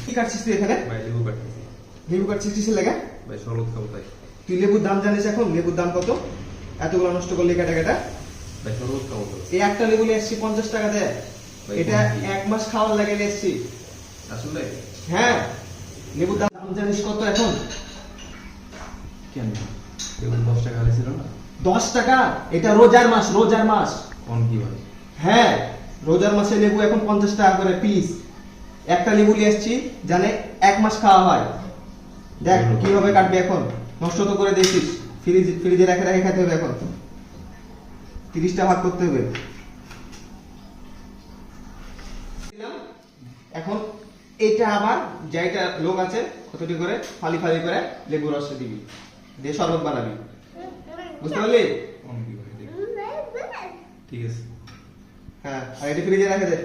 কি কাটছিস তুই এখানে? ভাই লেবু কাটতেছি। লেবু কাটছিস কিসের লাগা? ভাই শরবত খাবো তাই। তুই লেবুর দাম জানিস এখন? লেবুর দাম কত? এতগুলো নষ্ট করলি কাটা কাটা। ভাই শরবত খাবো তো। এই একটা লেবু নিয়ে এসছি 50 টাকা দেয়। ভাই, এটা কোন কি? 1 মাস খাওয়ার লাগে নিয়ে এসছি। আসলে হ্যাঁ, লেবুর দাম জানিস কত এখন? কেন লেবু 10 টাকা আলে ছিল না? 10 টাকা? এটা রোজার মাস, রোজার মাস। কোন কি ভাই? হ্যাঁ, রোজার মাসে লেবু এখন 50 টাকা করে পিস। একটা লেবু নিয়ে এসছি, জানে 1 মাস খাওয়া হয়। দেখ কিভাবে কাটবি এখন, নষ্ট তো করে দিয়েছিস। ফ্রিজে রেখে রেখে খেতে হবে এখন। 30টা ভাগ করতে হবে। এখন এটা আবার যেটা লোক আছে কতটি করে ফালি ফালি করে লেবু রস দিবি, দিয়ে শরবত বানাবি। বুঝতে পারলি? কোন কি ভাই? দেখি। ঠিক আছে। হ্যাঁ, আর এটা ফ্রিজে রেখে দে।